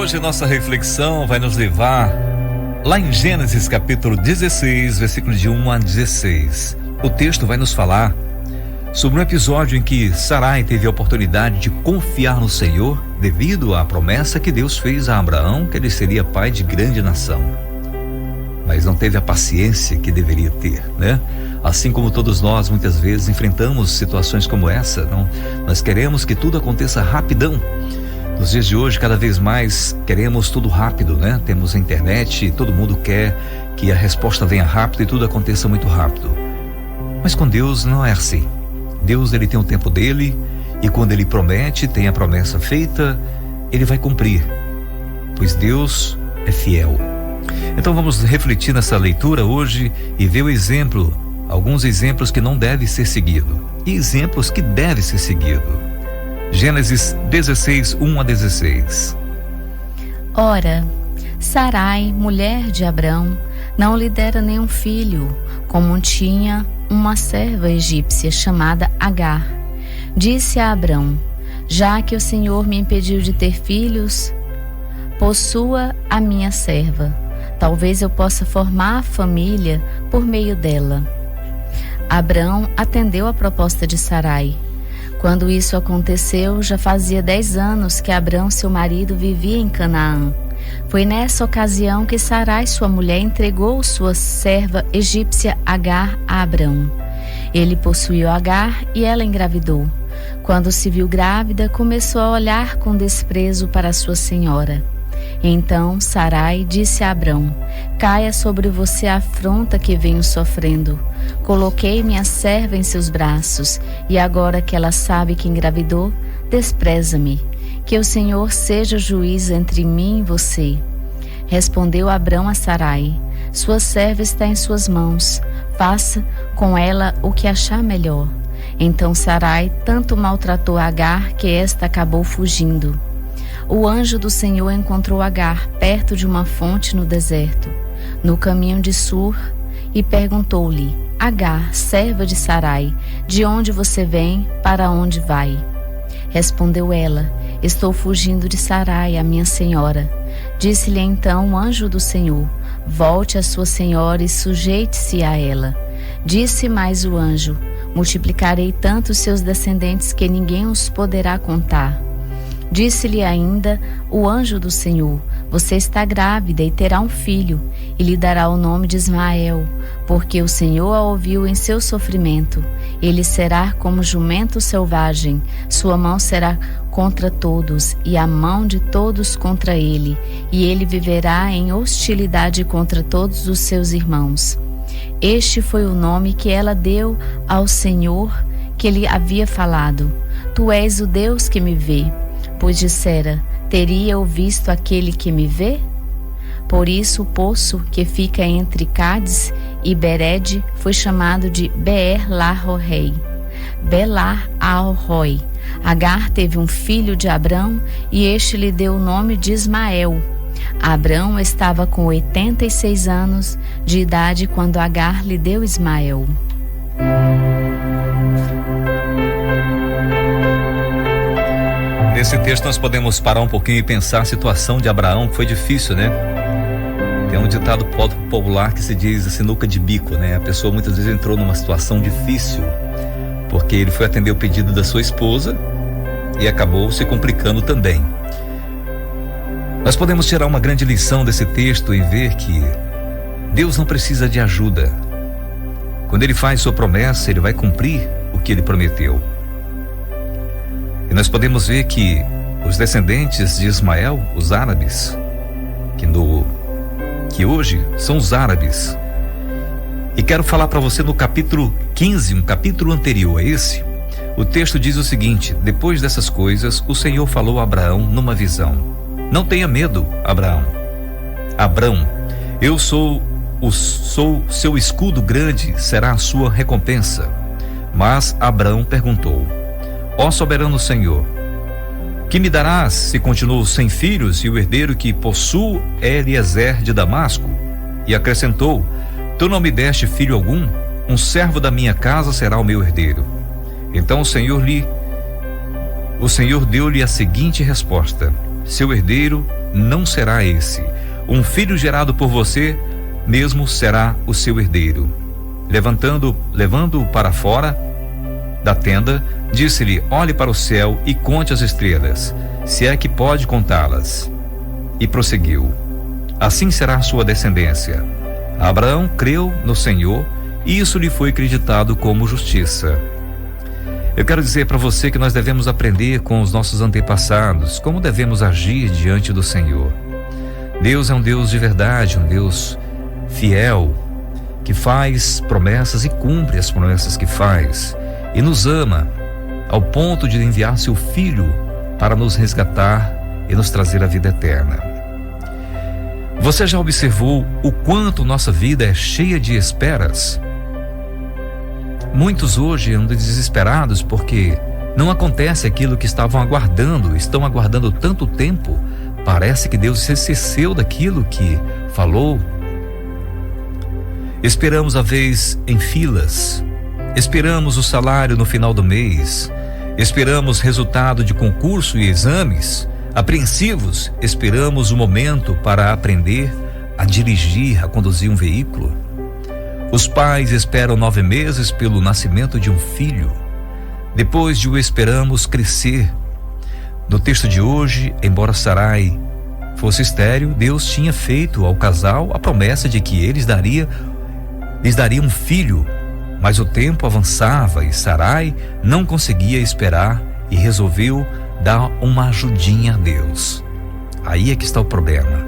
Hoje nossa reflexão vai nos levar lá em Gênesis capítulo 16, versículo de 1 a 16. O texto vai nos falar sobre um episódio em que Sarai teve a oportunidade de confiar no Senhor devido à promessa que Deus fez a Abraão que ele seria pai de grande nação. Mas não teve a paciência que deveria ter, né? Assim como todos nós muitas vezes enfrentamos situações como essa, nós queremos que tudo aconteça rapidão. Nos dias de hoje, cada vez mais queremos tudo rápido, né? Temos a internet, todo mundo quer que a resposta venha rápido e tudo aconteça muito rápido. Mas com Deus não é assim. Deus, ele tem o tempo dele, e quando ele promete, tem a promessa feita, ele vai cumprir, pois Deus é fiel. Então vamos refletir nessa leitura hoje e ver alguns exemplos que não devem ser seguidos e exemplos que devem ser seguidos. Gênesis 16, 1 a 16. Ora, Sarai, mulher de Abrão, não lhe dera nenhum filho, como tinha uma serva egípcia chamada Agar. Disse a Abrão: já que o Senhor me impediu de ter filhos, possua a minha serva. Talvez eu possa formar família por meio dela. Abrão atendeu a proposta de Sarai. Quando isso aconteceu, já fazia 10 anos que Abrão, seu marido, vivia em Canaã. Foi nessa ocasião que Sarai, sua mulher, entregou sua serva egípcia Agar a Abrão. Ele possuiu Agar e ela engravidou. Quando se viu grávida, começou a olhar com desprezo para sua senhora. Então Sarai disse a Abrão: caia sobre você a afronta que venho sofrendo. Coloquei minha serva em seus braços, e agora que ela sabe que engravidou, despreza-me. Que o Senhor seja juiz entre mim e você. Respondeu Abrão a Sarai: sua serva está em suas mãos, faça com ela o que achar melhor. Então Sarai tanto maltratou Agar que esta acabou fugindo. O anjo do Senhor encontrou Agar perto de uma fonte no deserto, no caminho de Sur, e perguntou-lhe: Agar, serva de Sarai, de onde você vem, para onde vai? Respondeu ela: estou fugindo de Sarai, a minha senhora. Disse-lhe então o anjo do Senhor: volte a sua senhora e sujeite-se a ela. Disse mais o anjo: multiplicarei tanto os seus descendentes que ninguém os poderá contar. Disse-lhe ainda o anjo do Senhor: você está grávida e terá um filho, e lhe dará o nome de Ismael, porque o Senhor a ouviu em seu sofrimento. Ele será como jumento selvagem, sua mão será contra todos, e a mão de todos contra ele, e ele viverá em hostilidade contra todos os seus irmãos. Este foi o nome que ela deu ao Senhor que lhe havia falado: tu és o Deus que me vê. Pois dissera: teria eu visto aquele que me vê? Por isso o poço que fica entre Cádiz e Bered foi chamado de Beer-Lahai-roi. Belar-al-roi. Agar teve um filho de Abrão, e este lhe deu o nome de Ismael. Abrão estava com 86 anos de idade quando Agar lhe deu Ismael. Nesse texto nós podemos parar um pouquinho e pensar a situação de Abraão, que foi difícil, né? Tem um ditado popular que se diz sinuca de bico, né? A pessoa muitas vezes entrou numa situação difícil, porque ele foi atender o pedido da sua esposa e acabou se complicando também. Nós podemos tirar uma grande lição desse texto e ver que Deus não precisa de ajuda. Quando Ele faz sua promessa, Ele vai cumprir o que Ele prometeu. E nós podemos ver que os descendentes de Ismael, os árabes, que hoje são os árabes. E quero falar para você no capítulo 15, um capítulo anterior a esse, o texto diz o seguinte: depois dessas coisas, o Senhor falou a Abraão numa visão: não tenha medo, Abrão, eu sou seu escudo grande, será a sua recompensa. Mas Abrão perguntou: ó soberano Senhor, que me darás se continuo sem filhos e o herdeiro que possuo é Eliezer de Damasco? E acrescentou: tu não me deste filho algum? Um servo da minha casa será o meu herdeiro. Então o Senhor deu-lhe a seguinte resposta: seu herdeiro não será esse. Um filho gerado por você mesmo será o seu herdeiro. Levando-o para fora da tenda, disse-lhe: olhe para o céu e conte as estrelas, se é que pode contá-las. E prosseguiu: assim será a sua descendência. Abraão creu no Senhor e isso lhe foi acreditado como justiça. Eu quero dizer para você que nós devemos aprender com os nossos antepassados como devemos agir diante do Senhor. Deus é um Deus de verdade, um Deus fiel, que faz promessas e cumpre as promessas que faz, e nos ama ao ponto de enviar seu Filho para nos resgatar e nos trazer a vida eterna. Você já observou o quanto nossa vida é cheia de esperas? Muitos hoje andam desesperados porque não acontece aquilo que estavam aguardando, estão aguardando tanto tempo. Parece que Deus se esqueceu daquilo que falou. Esperamos a vez em filas, esperamos o salário no final do mês, esperamos resultado de concurso e exames, apreensivos, esperamos o momento para aprender a dirigir, a conduzir um veículo. Os pais esperam 9 meses pelo nascimento de um filho, depois de o esperamos crescer. No texto de hoje, embora Sarai fosse estéril, Deus tinha feito ao casal a promessa de que lhes daria um filho, mas o tempo avançava e Sarai não conseguia esperar e resolveu dar uma ajudinha a Deus. Aí é que está o problema.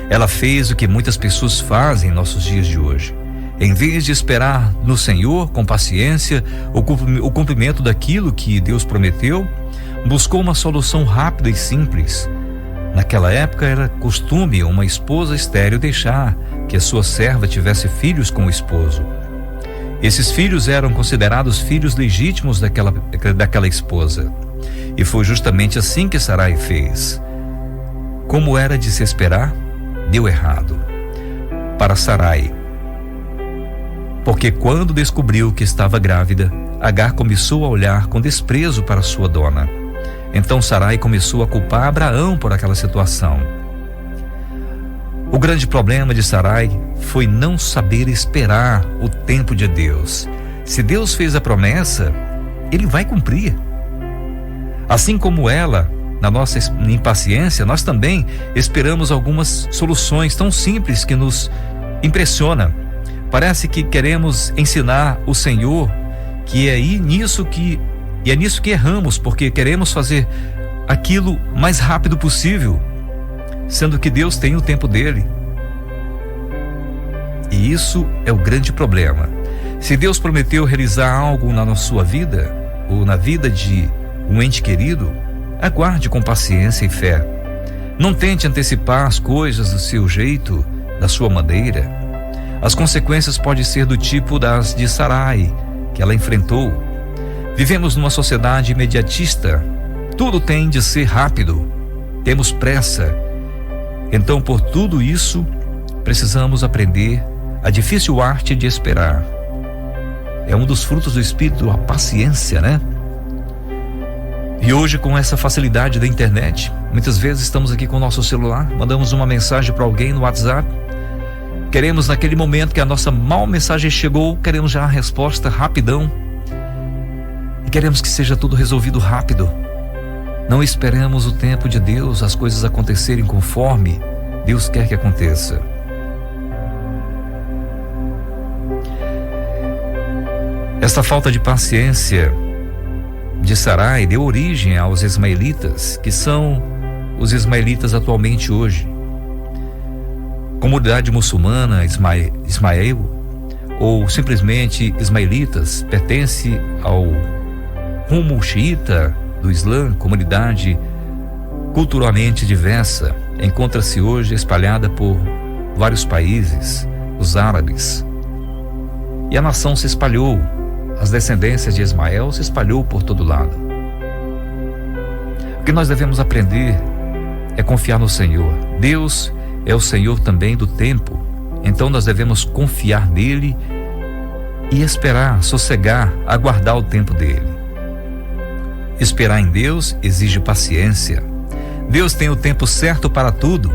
Ela fez o que muitas pessoas fazem em nossos dias de hoje. Em vez de esperar no Senhor com paciência o cumprimento daquilo que Deus prometeu, buscou uma solução rápida e simples. Naquela época era costume uma esposa estéril deixar que a sua serva tivesse filhos com o esposo. Esses filhos eram considerados filhos legítimos daquela esposa. E foi justamente assim que Sarai fez. Como era de se esperar, deu errado para Sarai. Porque quando descobriu que estava grávida, Agar começou a olhar com desprezo para sua dona. Então Sarai começou a culpar Abraão por aquela situação. O grande problema de Sarai foi não saber esperar o tempo de Deus. Se Deus fez a promessa, Ele vai cumprir. Assim como ela, na nossa impaciência, nós também esperamos algumas soluções tão simples que nos impressiona. Parece que queremos ensinar o Senhor que é nisso que erramos, porque queremos fazer aquilo mais rápido possível, sendo que Deus tem o tempo dele. E isso é o grande problema. Se Deus prometeu realizar algo na sua vida, ou na vida de um ente querido, aguarde com paciência e fé. Não tente antecipar as coisas do seu jeito, da sua maneira. As consequências podem ser do tipo das de Sarai, que ela enfrentou. Vivemos numa sociedade imediatista. Tudo tem de ser rápido. Temos pressa. Então, por tudo isso, precisamos aprender a difícil arte de esperar. É um dos frutos do Espírito, a paciência, né? E hoje, com essa facilidade da internet, muitas vezes estamos aqui com o nosso celular, mandamos uma mensagem para alguém no WhatsApp. Queremos, naquele momento que a nossa mensagem chegou, queremos já a resposta rapidão. E queremos que seja tudo resolvido rápido. Não esperamos o tempo de Deus, as coisas acontecerem conforme Deus quer que aconteça. Esta falta de paciência de Sarai deu origem aos ismaelitas, que são os ismaelitas atualmente hoje. Comunidade muçulmana Ismael, ou simplesmente ismaelitas, pertence ao rumo xiita do Islã, comunidade culturalmente diversa, encontra-se hoje espalhada por vários países, os árabes. E a nação se espalhou, as descendências de Ismael se espalhou por todo lado. O que nós devemos aprender é confiar no Senhor. Deus é o Senhor também do tempo, então nós devemos confiar nele e esperar, sossegar, aguardar o tempo dele. Esperar em Deus exige paciência. Deus tem o tempo certo para tudo.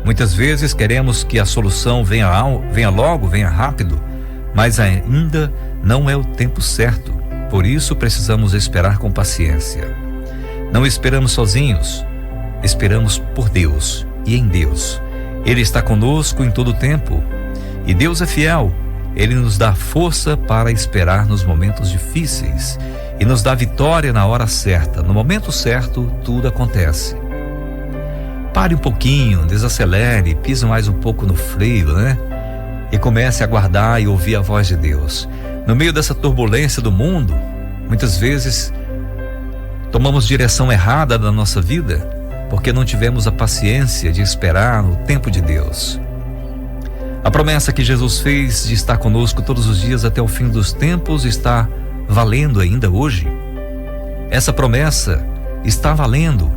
Muitas vezes queremos que a solução venha logo, venha rápido, mas ainda não é o tempo certo. Por isso precisamos esperar com paciência. Não esperamos sozinhos, esperamos por Deus e em Deus. Ele está conosco em todo o tempo e Deus é fiel. Ele nos dá força para esperar nos momentos difíceis e nos dá vitória na hora certa. No momento certo, tudo acontece. Pare um pouquinho, desacelere, pise mais um pouco no freio, né? E comece a aguardar e ouvir a voz de Deus. No meio dessa turbulência do mundo, muitas vezes tomamos direção errada da nossa vida porque não tivemos a paciência de esperar no tempo de Deus. A promessa que Jesus fez de estar conosco todos os dias até o fim dos tempos está valendo ainda hoje. Essa promessa está valendo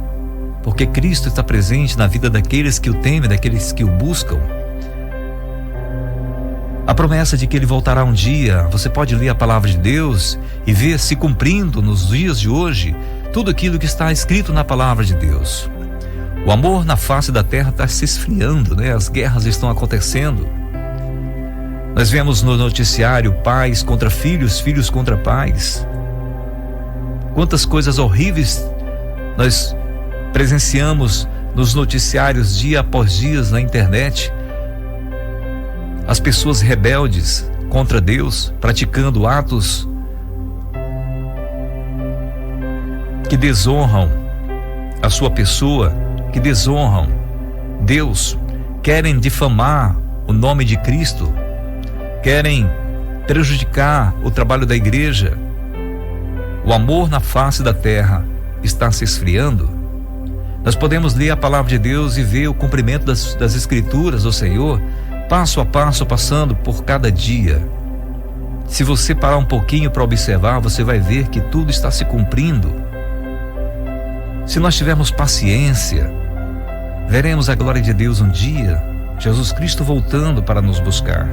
porque Cristo está presente na vida daqueles que o temem, daqueles que o buscam. A promessa de que Ele voltará um dia, você pode ler a palavra de Deus e ver se cumprindo nos dias de hoje tudo aquilo que está escrito na palavra de Deus. O amor na face da terra está se esfriando, né? As guerras estão acontecendo. Nós vemos no noticiário pais contra filhos, filhos contra pais. Quantas coisas horríveis nós presenciamos nos noticiários dia após dia na internet. As pessoas rebeldes contra Deus, praticando atos que desonram a sua pessoa, que desonram Deus, querem difamar o nome de Cristo, querem prejudicar o trabalho da igreja. O amor na face da terra está se esfriando. Nós podemos ler a palavra de Deus e ver o cumprimento das escrituras do Senhor, passo a passo, passando por cada dia. Se você parar um pouquinho para observar, você vai ver que tudo está se cumprindo. Se nós tivermos paciência, veremos a glória de Deus um dia, Jesus Cristo voltando para nos buscar.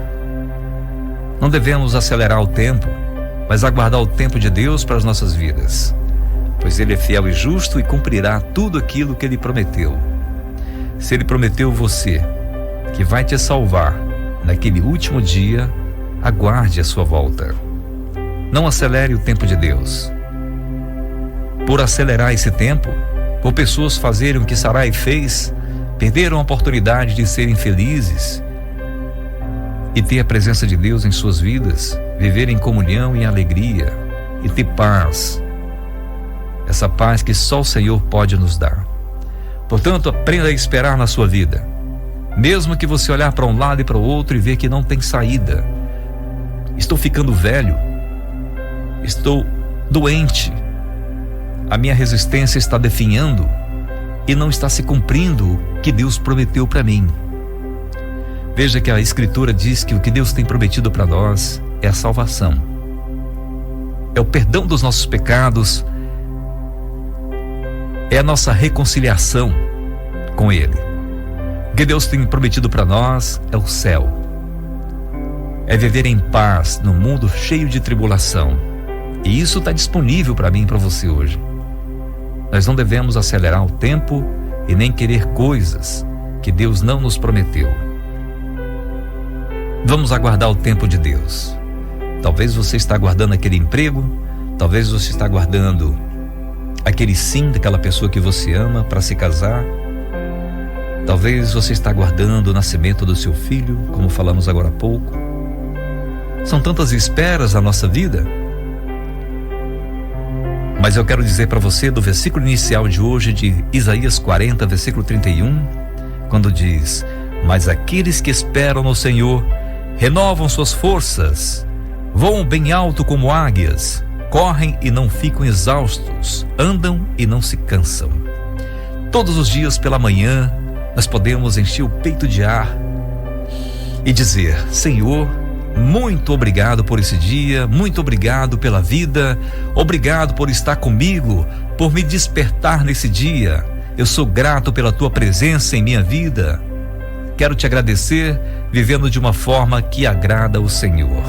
Não devemos acelerar o tempo, mas aguardar o tempo de Deus para as nossas vidas, pois Ele é fiel e justo e cumprirá tudo aquilo que Ele prometeu. Se Ele prometeu você que vai te salvar naquele último dia, aguarde a sua volta. Não acelere o tempo de Deus. Por acelerar esse tempo, por pessoas fazerem o que Sarai fez, perderam a oportunidade de serem felizes e ter a presença de Deus em suas vidas, viver em comunhão e alegria e ter paz. Essa paz que só o Senhor pode nos dar. Portanto, aprenda a esperar na sua vida. Mesmo que você olhar para um lado e para o outro e ver que não tem saída. Estou ficando velho. Estou doente. A minha resistência está definhando e não está se cumprindo o que Deus prometeu para mim. Veja que a Escritura diz que o que Deus tem prometido para nós é a salvação. É o perdão dos nossos pecados, é a nossa reconciliação com Ele. O que Deus tem prometido para nós é o céu. É viver em paz num mundo cheio de tribulação. E isso está disponível para mim e para você hoje. Nós não devemos acelerar o tempo e nem querer coisas que Deus não nos prometeu. Vamos aguardar o tempo de Deus. Talvez você está aguardando aquele emprego, talvez você está aguardando aquele sim daquela pessoa que você ama para se casar. Talvez você está aguardando o nascimento do seu filho, como falamos agora há pouco. São tantas esperas na nossa vida. Mas eu quero dizer para você do versículo inicial de hoje de Isaías 40, versículo 31, quando diz: mas aqueles que esperam no Senhor renovam suas forças, voam bem alto como águias, correm e não ficam exaustos, andam e não se cansam. Todos os dias pela manhã nós podemos encher o peito de ar e dizer: Senhor, muito obrigado por esse dia, muito obrigado pela vida, obrigado por estar comigo, por me despertar nesse dia. Eu sou grato pela tua presença em minha vida. Quero te agradecer vivendo de uma forma que agrada ao Senhor.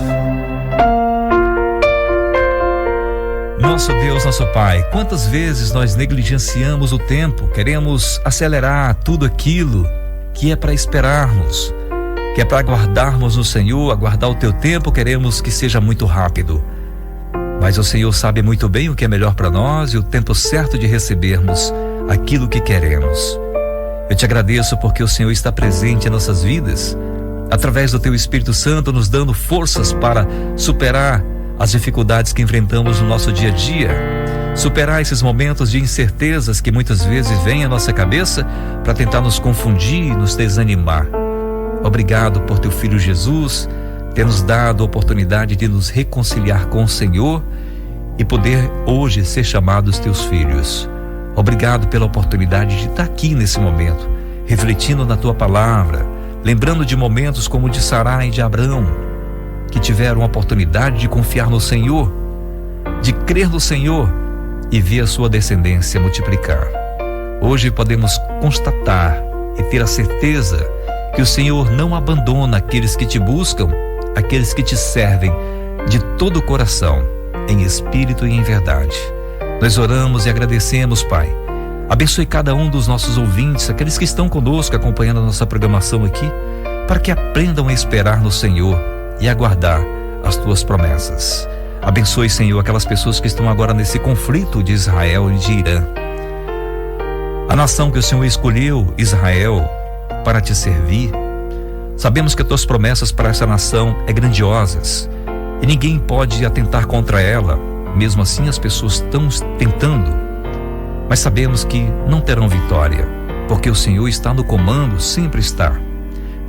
Nosso Deus, nosso Pai, quantas vezes nós negligenciamos o tempo, queremos acelerar tudo aquilo que é para esperarmos, que é para aguardarmos no Senhor, aguardar o teu tempo, queremos que seja muito rápido. Mas o Senhor sabe muito bem o que é melhor para nós e o tempo certo de recebermos aquilo que queremos. Eu te agradeço porque o Senhor está presente em nossas vidas, através do teu Espírito Santo, nos dando forças para superar as dificuldades que enfrentamos no nosso dia a dia, superar esses momentos de incertezas que muitas vezes vêm à nossa cabeça para tentar nos confundir e nos desanimar. Obrigado por teu Filho Jesus ter nos dado a oportunidade de nos reconciliar com o Senhor e poder hoje ser chamados teus filhos. Obrigado pela oportunidade de estar aqui nesse momento, refletindo na tua palavra, lembrando de momentos como o de Sarai e de Abrão, que tiveram a oportunidade de confiar no Senhor, de crer no Senhor e ver a sua descendência multiplicar. Hoje podemos constatar e ter a certeza que o Senhor não abandona aqueles que te buscam, aqueles que te servem de todo o coração, em espírito e em verdade. Nós oramos e agradecemos, Pai. Abençoe cada um dos nossos ouvintes, aqueles que estão conosco acompanhando a nossa programação aqui, para que aprendam a esperar no Senhor e aguardar as tuas promessas. Abençoe, Senhor, aquelas pessoas que estão agora nesse conflito de Israel e de Irã. A nação que o Senhor escolheu, Israel, para te servir. Sabemos que as tuas promessas para essa nação é grandiosas e ninguém pode atentar contra ela. Mesmo assim, as pessoas estão tentando, mas sabemos que não terão vitória, porque o Senhor está no comando, sempre está.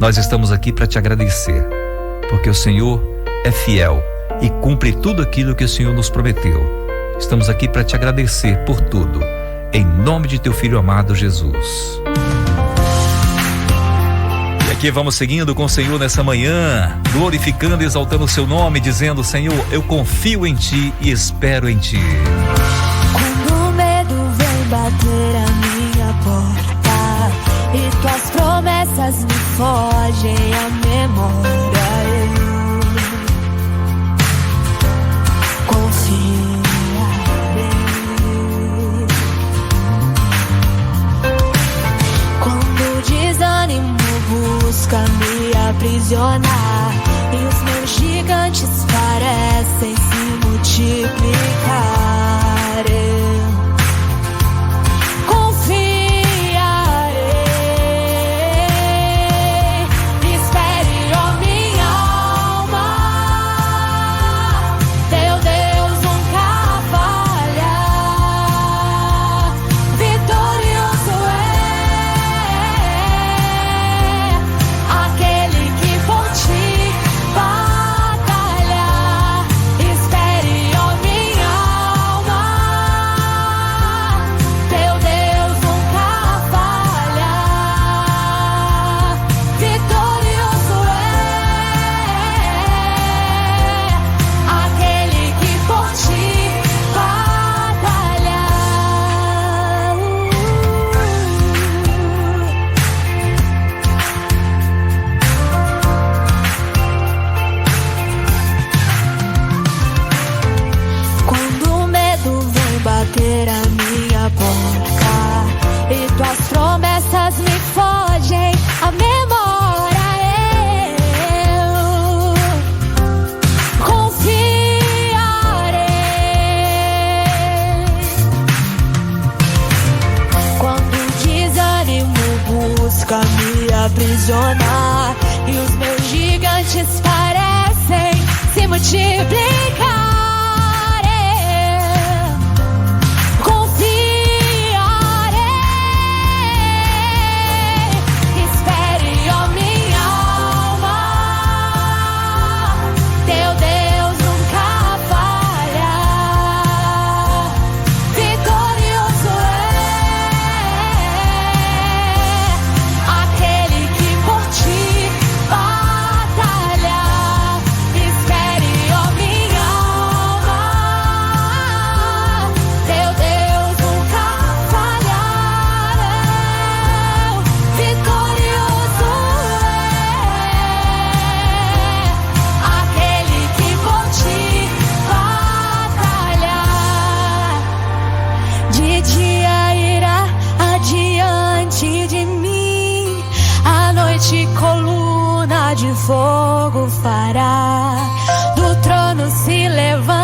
Nós estamos aqui para te agradecer, porque o Senhor é fiel e cumpre tudo aquilo que o Senhor nos prometeu. Estamos aqui para te agradecer por tudo, em nome de teu Filho amado Jesus. E aqui vamos seguindo com o Senhor nessa manhã, glorificando e exaltando o seu nome, dizendo: Senhor, eu confio em ti e espero em ti. Quando o medo vem bater a minha porta e tuas promessas me fogem à memória, eu confiarei. Quando o desânimo busca me aprisionar e os meus gigantes parecem se multiplicar, eu confiarei. Espere, ó minha alma, teu Deus nunca falha, vitorioso aquele que por ti batalhar. Espere, ó minha alma, teu Deus nunca falha, vitorioso aquele que por ti batalhar. Quando o medo vem bater a minha porta e tuas promessas me fogem à memória, eu confiarei. Quando o desânimo busca me aprisionar e os meus gigantes parecem se multiplicar, espere, ó minha alma, teu Deus nunca falha, vitorioso aquele que por ti batalha. Espere, ó minha de fogo fará, do trono se levanta